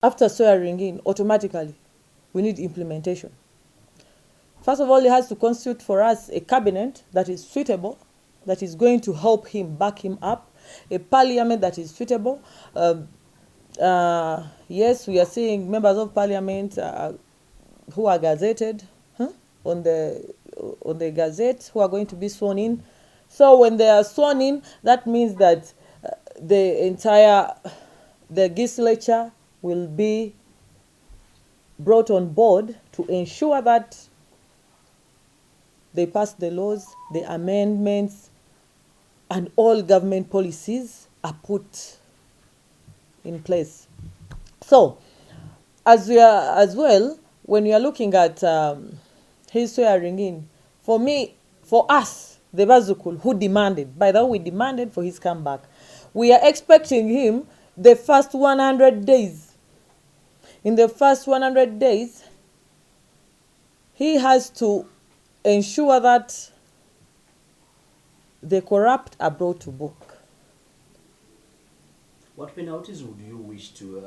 after swearing in, automatically, we need implementation. First of all, he has to constitute for us a cabinet that is suitable, that is going to help him, back him up, a parliament that is suitable. Yes, we are seeing members of parliament who are gazetted on the gazette, who are going to be sworn in. So when they are sworn in, that means that the legislature will be brought on board to ensure that they pass the laws, the amendments, and all government policies are put in place. So, as well, when we are looking at his swearing in, for us, the Bazukul, who demanded, by the way, we demanded for his comeback, we are expecting him the first 100 days. In the first 100 days, he has to ensure that the corrupt are brought to book. What penalties would you wish to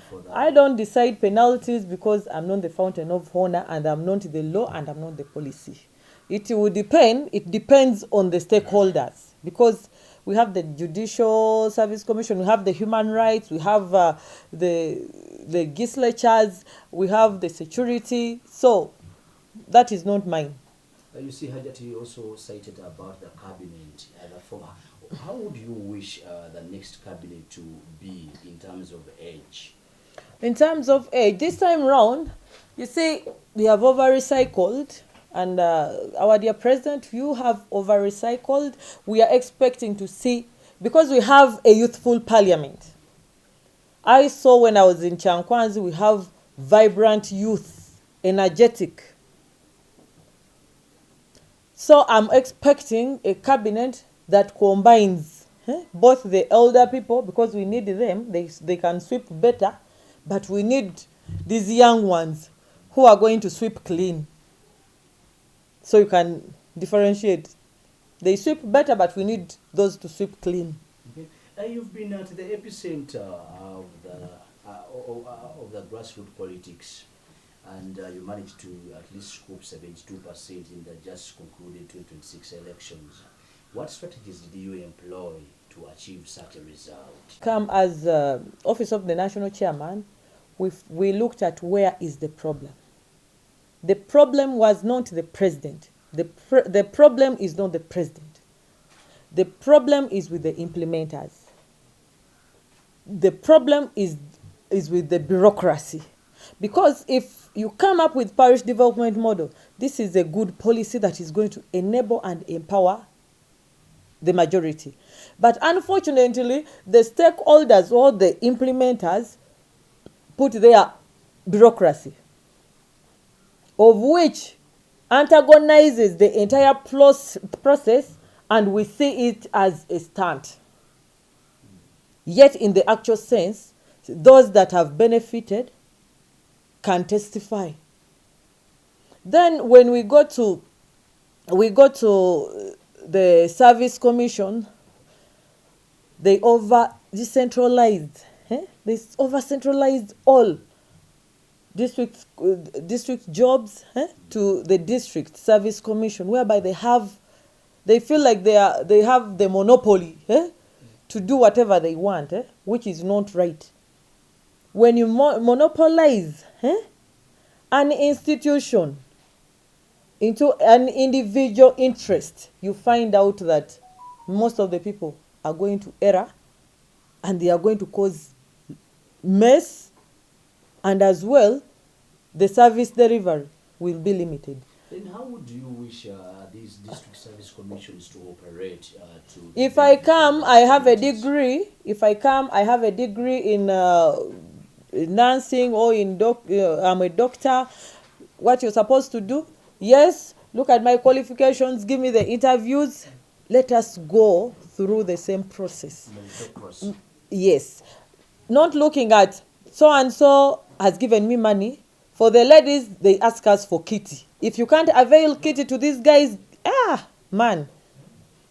for that? I don't decide penalties because I'm not the fountain of honor, and I'm not the law, and I'm not the policy. It will depend. It depends on the stakeholders, because we have the Judicial Service Commission, we have the human rights, we have the legislatures, we have the security. So that is not mine. You see, Hajjat, you also cited about the cabinet. How would you wish the next cabinet to be in terms of age? In terms of age, this time round, you see, we have over-recycled, and our dear president, you have over-recycled. We are expecting to see, because we have a youthful parliament. I saw when I was in Chankwanzi, we have vibrant youth, energetic. So I'm expecting a cabinet that combines both the elder people, because we need them, they can sweep better, but we need these young ones who are going to sweep clean. So you can differentiate. They sweep better, but we need those to sweep clean. Okay. You've been at the epicenter of the grassroots politics, and you managed to at least scoop 72% in the just concluded 2026 elections. What strategies did you employ to achieve such a result? Come as Office of the National Chairman, we looked at where is the problem. The problem was not the president. The problem is not the president. The problem is with the implementers. The problem is with the bureaucracy. Because if you come up with parish development model, this is a good policy that is going to enable and empower the majority. But unfortunately, the stakeholders or the implementers put their bureaucracy, of which antagonizes the entire process, and we see it as a stunt. Yet in the actual sense, those that have benefited can testify. Then when we go to the Service Commission, they over-decentralized. They over-centralized all district jobs to the District Service Commission, whereby they feel like they have the monopoly to do whatever they want, which is not right. When you monopolize an institution into an individual interest, you find out that most of the people are going to error, and they are going to cause mess, and as well, the service delivery will be limited. Then how would you wish these district service commissions to operate? If I come, I have a degree. If I come, I have a degree in nursing, or I'm a doctor. What you're supposed to do? Yes, look at my qualifications, give me the interviews. Let us go through the same process. Yes. Not looking at so-and-so has given me money. For the ladies, they ask us for kitty. If you can't avail kitty to these guys, man,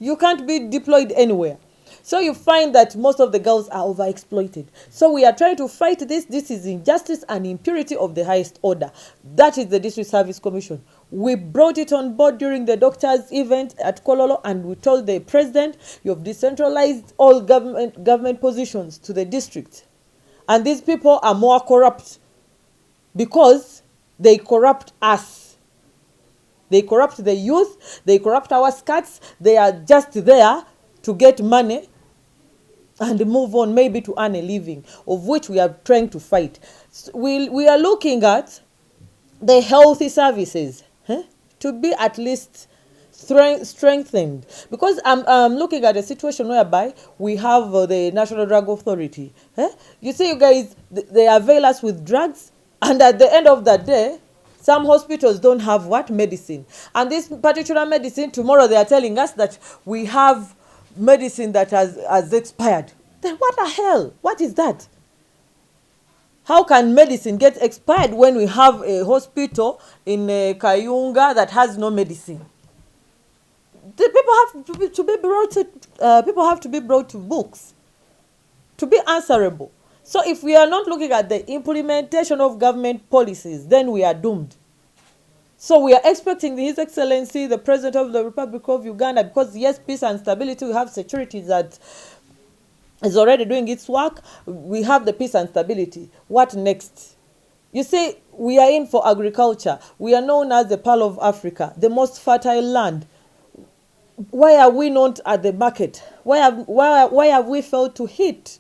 you can't be deployed anywhere. So you find that most of the girls are overexploited. So we are trying to fight this. This is injustice and impurity of the highest order. That is the District Service Commission. We brought it on board during the doctors' event at Kololo, and we told the president, you have decentralized all government positions to the district. And these people are more corrupt because they corrupt us. They corrupt the youth, they corrupt our skirts, they are just there to get money and move on, maybe to earn a living, of which we are trying to fight. So we are looking at the healthy services to be at least strengthened, because I'm looking at a situation whereby we have the National Drug Authority. You see, you guys, they avail us with drugs, and at the end of the day, some hospitals don't have what? Medicine. And this particular medicine, tomorrow they are telling us that we have medicine that has expired. Then what the hell? What is that? How can medicine get expired when we have a hospital in Kayunga that has no medicine? The people have to be brought to, people have to be brought to books to be answerable. So if we are not looking at the implementation of government policies, then we are doomed. So we are expecting His Excellency, the President of the Republic of Uganda, because yes, peace and stability, we have security that is already doing its work. We have the peace and stability. What next? You see, we are in for agriculture. We are known as the Pearl of Africa, the most fertile land. Why are we not at the market? Why have we failed to hit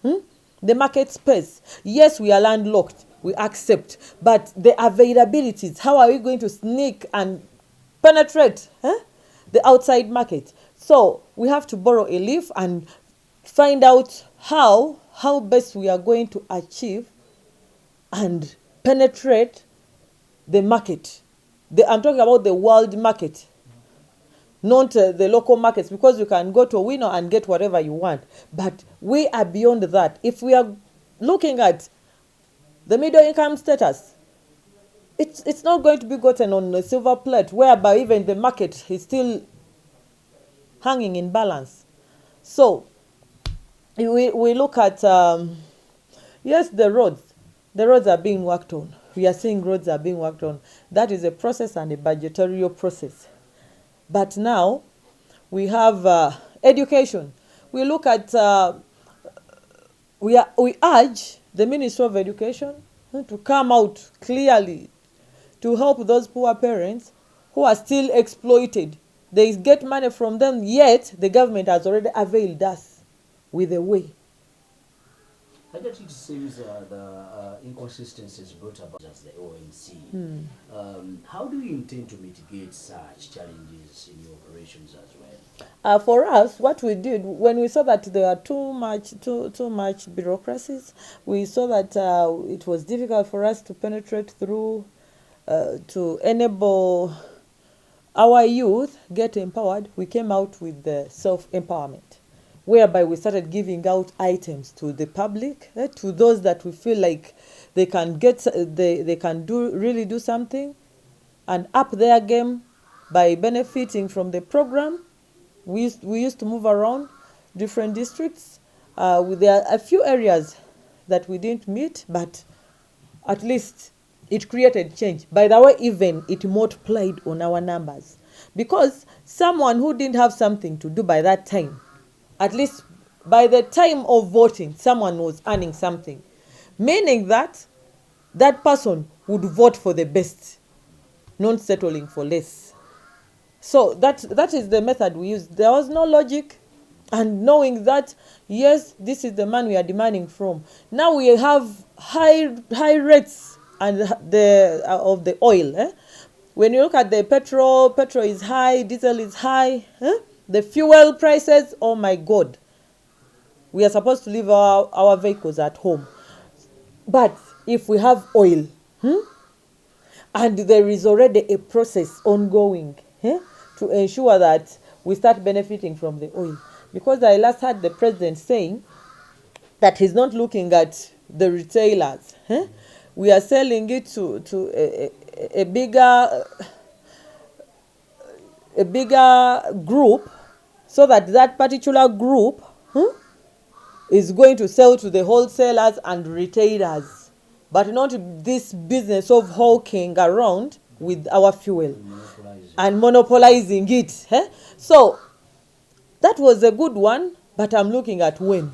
the market space? Yes, we are landlocked. We accept. But the availabilities, how are we going to sneak and penetrate the outside market? So we have to borrow a leaf and find out how best we are going to achieve and penetrate the market. I'm talking about the world market, not the local markets, because you can go to Winner and get whatever you want. But we are beyond that. If we are looking at the middle income status, it's not going to be gotten on a silver plate, whereby even the market is still hanging in balance. So we look at, yes, the roads. The roads are being worked on. We are seeing roads are being worked on. That is a process and a budgetary process. But now we have education. We look at, we urge the Ministry of Education to come out clearly to help those poor parents who are still exploited. They get money from them, yet the government has already availed us with a way. Hajjat, it seems the inconsistencies brought about as the ONC. How do you intend to mitigate such challenges in your operations as well? For us, what we did, when we saw that there are too much bureaucracies, we saw that it was difficult for us to penetrate through, to enable our youth get empowered. We came out with the self-empowerment, whereby we started giving out items to the public, to those that we feel like they can get, they can really do something and up their game by benefiting from the program. We used to move around different districts. There are a few areas that we didn't meet, but at least it created change. By the way, even it multiplied on our numbers, because someone who didn't have something to do by that time, at least by the time of voting, someone was earning something, meaning that that person would vote for the best, not settling for less. So that is the method we used. There was no logic, and knowing that, yes, this is the man we are demanding from. Now we have high rates and of the oil. When you look at the petrol is high, diesel is high. The fuel prices, oh my God. We are supposed to leave our vehicles at home. But if we have oil, and there is already a process ongoing to ensure that we start benefiting from the oil. Because I last heard the president saying that he's not looking at the retailers. We are selling it to a bigger group, so that particular group is going to sell to the wholesalers and retailers, but not this business of hawking around with our fuel and monopolizing it. So that was a good one, but I'm looking at when,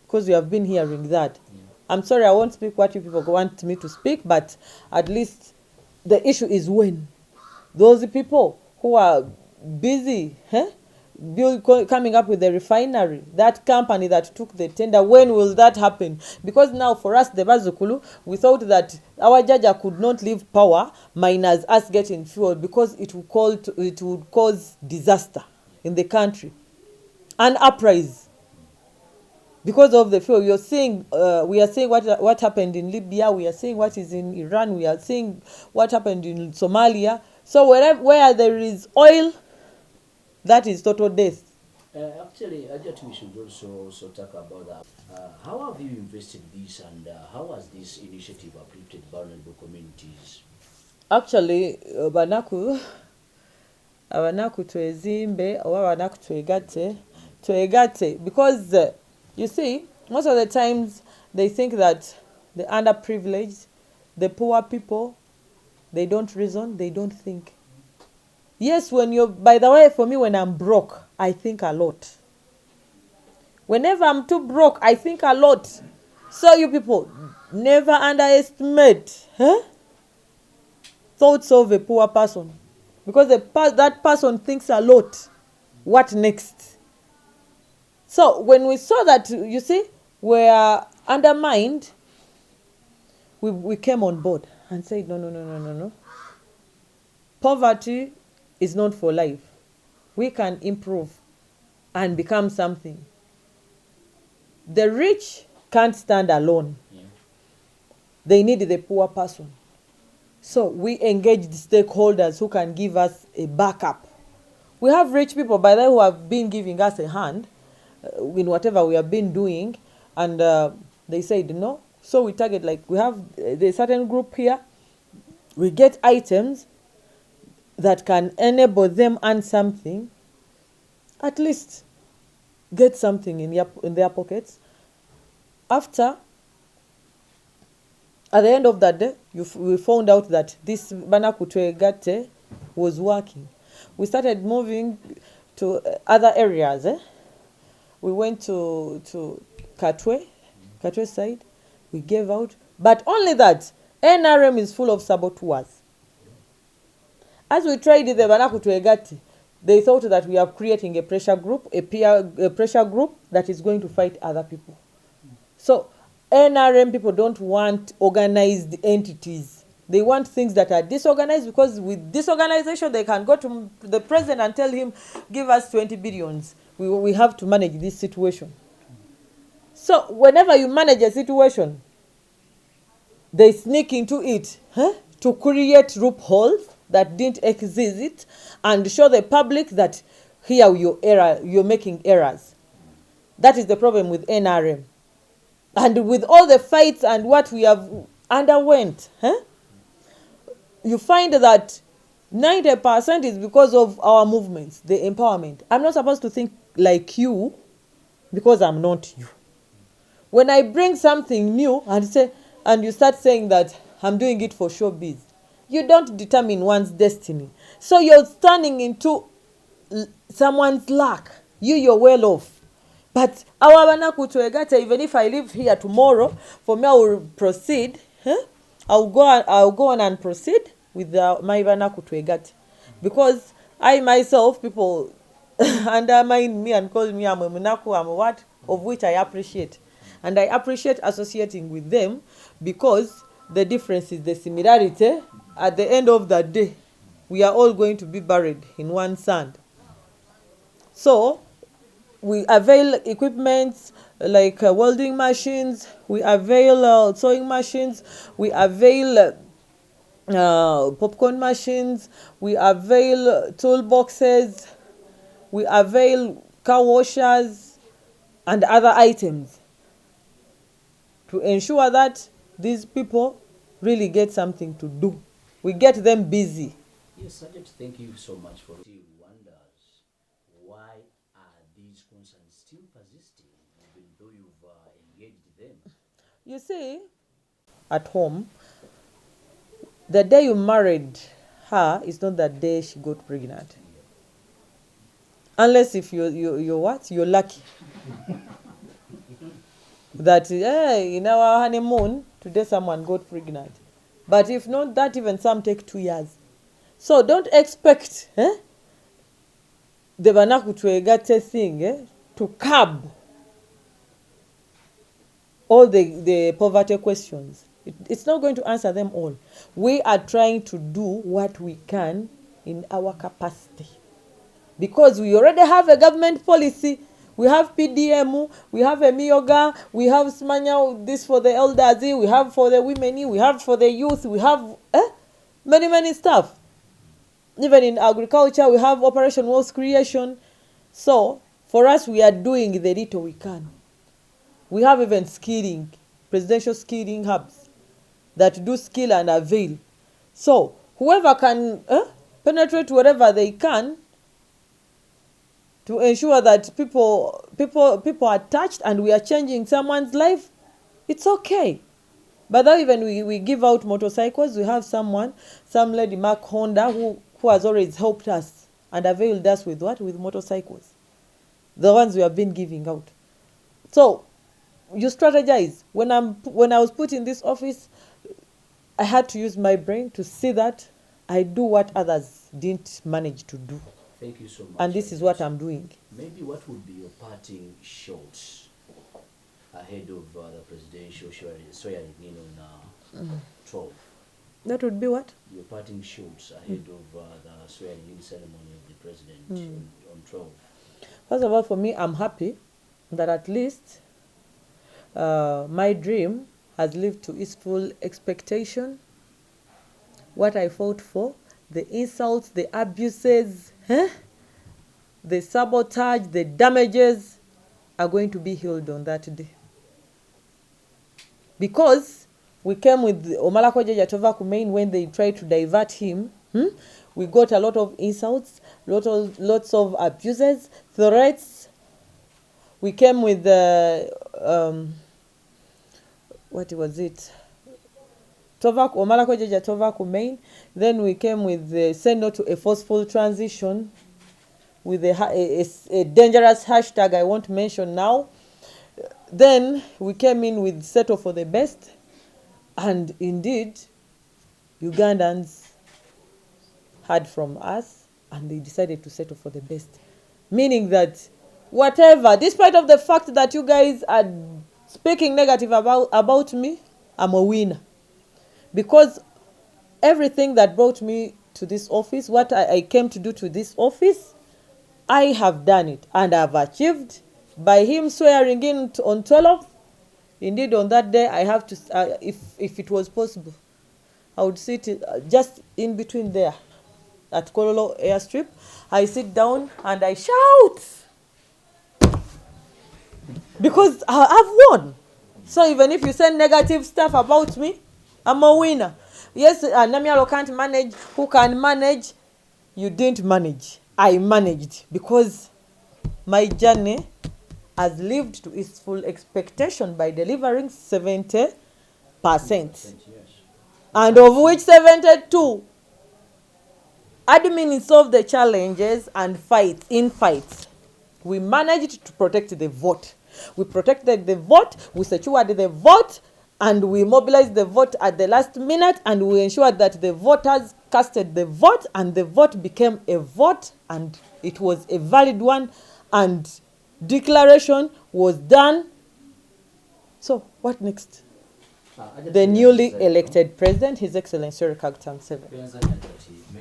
because we have been hearing that. I'm sorry, I won't speak what you people want me to speak, but at least the issue is when. Those people who are busy coming up with the refinery, that company that took the tender, when will that happen? Because now for us, the Bazukulu, we thought that our Hajjat could not leave power minus us getting fuel, because it would cause disaster in the country and uprise. Because of the fuel, you're seeing, we are seeing what happened in Libya, we are seeing what is in Iran, we are seeing what happened in Somalia. So where there is oil, that is total death. Actually, I just we should also talk about that. How have you invested this, and how has this initiative uplifted vulnerable communities? Actually, abanaku twezimbe oba abanaku twegatte, because you see, most of the times they think that the underprivileged, the poor people, they don't reason, they don't think. Yes, by the way, for me, when I'm broke, I think a lot. Whenever I'm too broke, I think a lot. So you people, never underestimate thoughts of a poor person. Because that person thinks a lot. What next? So when we saw that, you see, we are undermined, we came on board and said, no. Poverty is not for life. We can improve and become something. The rich can't stand alone. Yeah. They need the poor person. So we engage the stakeholders who can give us a backup. We have rich people, by the way, who have been giving us a hand in whatever we have been doing, and they said no. So we target, like, we have the certain group here. We get items that can enable them earn something, at least get something in their pockets. After, at the end of that day, we found out that this Banakutwe was working. We started moving to other areas. We went to Katwe side. We gave out, but only that NRM is full of saboteurs. As we tried the Banakutwe, they thought that we are creating a pressure group, a pressure group that is going to fight other people. So NRM people don't want organized entities. They want things that are disorganized, because with disorganization, they can go to the president and tell him, give us 20 billions. We have to manage this situation. So whenever you manage a situation, they sneak into it to create loopholes that didn't exist and show the public that here you're making errors. That is the problem with NRM. And with all the fights and what we have underwent, you find that 90% is because of our movements, the empowerment. I'm not supposed to think like you because I'm not you. When I bring something new and you start saying that I'm doing it for showbiz, you don't determine one's destiny. So you're standing into someone's luck. You're well off. But our Banakutwe, even if I live here tomorrow, for me I will proceed. I'll go on and proceed with my Banakutwe, because I myself, people undermine me and call me I'm a Munaku, I'm a what, of which I appreciate. And I appreciate associating with them, because the difference is the similarity. At the end of the day, we are all going to be buried in one sand. So we avail equipment like welding machines, we avail sewing machines, we avail popcorn machines, we avail toolboxes, we avail car washers and other items to ensure that these people really get something to do. We get them busy. Yes, Hajjat, thank you so much for wonders. Why are these You see, at home, the day you married her is not the day she got pregnant. Unless if you're what? You're lucky. That in our honeymoon, today someone got pregnant. But if not that, even some take 2 years. So don't expect the Banakutwegate thing to curb all the poverty questions. It's not going to answer them all. We are trying to do what we can in our capacity. Because we already have a government policy. We have PDM, we have a Miyoga, we have Smanya, this for the elders, we have for the women, we have for the youth, we have many stuff. Even in agriculture, we have Operation Wealth Creation. So, for us, we are doing the little we can. We have even skilling, presidential skilling hubs that do skill and avail. So, whoever can penetrate wherever they can to ensure that people are touched and we are changing someone's life, it's okay. But that even we give out motorcycles. We have some lady, Mark Honda, who has always helped us and availed us with what? With motorcycles. The ones we have been giving out. So, you strategize. When I was put in this office, I had to use my brain to see that I do what others didn't manage to do. Thank you so much. And this is what I'm doing. Maybe what would be your parting shots ahead of the presidential swearing in on 12? That would be what? Your parting shots ahead of the swearing in ceremony of the president on 12. First of all, for me, I'm happy that at least my dream has lived to its full expectation. What I fought for, the insults, the abuses, the sabotage, the damages are going to be healed on that day. Because we came with Omalako Jatova Kumain when they tried to divert him. We got a lot of insults, lots of abuses, threats. We came with what was it? Omalako Jatova Kumain. Then we came with the say no to a forceful transition with a dangerous hashtag I won't mention now. Then we came in with settle for the best. And indeed, Ugandans heard from us and they decided to settle for the best. Meaning that whatever, despite of the fact that you guys are speaking negative about me, I'm a winner. Because everything that brought me to this office, what I came to do to this office, I have done it and I've achieved by him swearing in on 12th. Indeed, on that day, I have to, if it was possible, I would sit just in between there at Kololo Airstrip. I sit down and I shout because I've won. So even if you say negative stuff about me, I'm a winner. Yes, Namyalo can't manage. Who can manage? You didn't manage. I managed because my journey has lived to its full expectation by delivering 70%. And of which 72 admin solved the challenges and fights. We managed to protect the vote. We protected the vote, we secured the vote, and we mobilized the vote at the last minute, and we ensured that the voters casted the vote, and the vote became a vote, and it was a valid one, and declaration was done. So what next? The newly elected president, His Excellency Rekagtan 7.